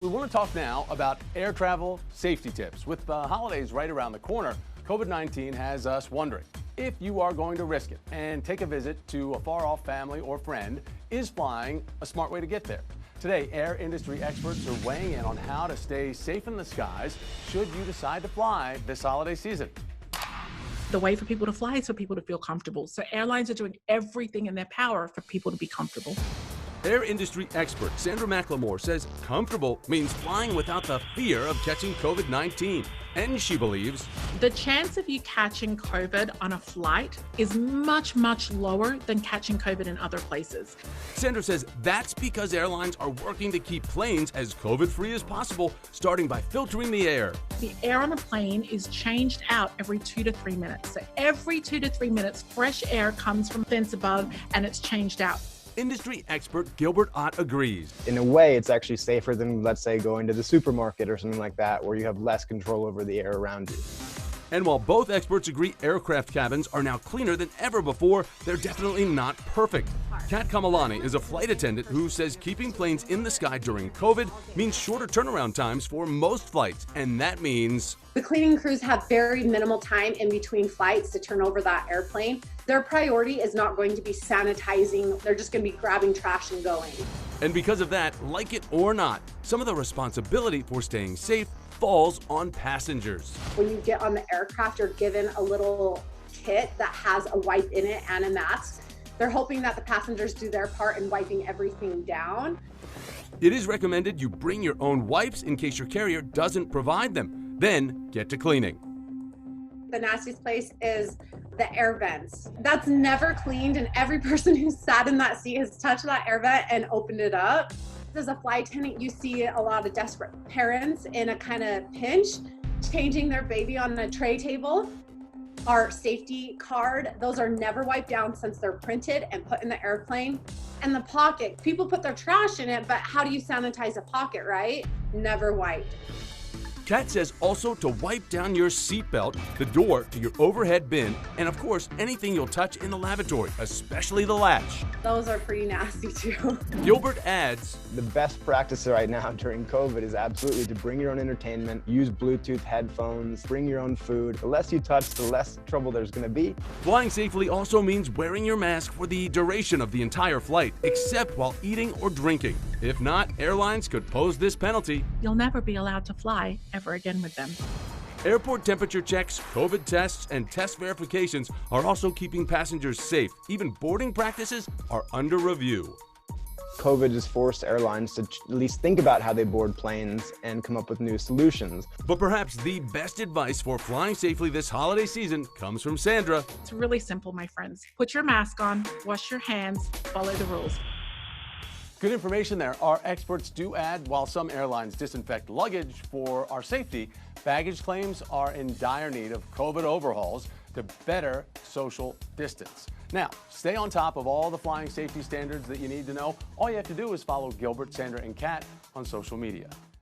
We want to talk now about air travel safety tips. With the holidays right around the corner, COVID-19 has us wondering if you are going to risk it and take a visit to a far-off family or friend. Is flying a smart way to get there? Today, air industry experts are weighing in on how to stay safe in the skies should you decide to fly this holiday season. The way for people to fly is for people to feel comfortable. So airlines are doing everything in their power for people to be comfortable. Air industry expert Sandra McLemore says comfortable means flying without the fear of catching COVID-19. And she believes The chance of you catching COVID on a flight is much, much lower than catching COVID in other places. Sandra says that's because airlines are working to keep planes as COVID-free as possible, starting by filtering the air. The air on a plane is changed out every 2 to 3 minutes. So every 2 to 3 minutes, fresh air comes from vents above and it's changed out. Industry expert Gilbert Ott agrees. In a way, it's actually safer than, let's say, going to the supermarket or something like that, where you have less control over the air around you. And while both experts agree aircraft cabins are now cleaner than ever before, they're definitely not perfect. Kamalani is a flight attendant who says keeping planes in the sky during COVID means shorter turnaround times for most flights, and that means the cleaning crews have very minimal time in between flights to turn over that airplane. Their priority is not going to be sanitizing. They're just going to be grabbing trash and going. And because of that, like it or not, some of the responsibility for staying safe falls on passengers. When you get on the aircraft, you're given a little kit that has a wipe in it and a mask. They're hoping that the passengers do their part in wiping everything down. It is recommended you bring your own wipes in case your carrier doesn't provide them. Then get to cleaning. The nastiest place is the air vents. That's never cleaned, and every person who sat in that seat has touched that air vent and opened it up. As a flight attendant, you see a lot of desperate parents in a kind of pinch, changing their baby on a tray table. Our safety card, those are never wiped down since they're printed and put in the airplane. And the pocket, people put their trash in it, but how do you sanitize a pocket, right? Never wiped. Kat says also to wipe down your seatbelt, the door to your overhead bin, and of course, anything you'll touch in the lavatory, especially the latch. Those are pretty nasty too. Gilbert adds, The best practice right now during COVID is absolutely to bring your own entertainment, use Bluetooth headphones, bring your own food. The less you touch, the less trouble there's going to be. Flying safely also means wearing your mask for the duration of the entire flight, except while eating or drinking. If not, airlines could pose this penalty. You'll never be allowed to fly ever again with them. Airport temperature checks, COVID tests, and test verifications are also keeping passengers safe. Even boarding practices are under review. COVID has forced airlines to at least think about how they board planes and come up with new solutions. But perhaps the best advice for flying safely this holiday season comes from Sandra. It's really simple, my friends. Put your mask on, wash your hands, follow the rules. Good information there. Our experts do add, while some airlines disinfect luggage for our safety, baggage claims are in dire need of COVID overhauls to better social distance. Now, stay on top of all the flying safety standards that you need to know. All you have to do is follow Gilbert, Sandra, and Kat on social media.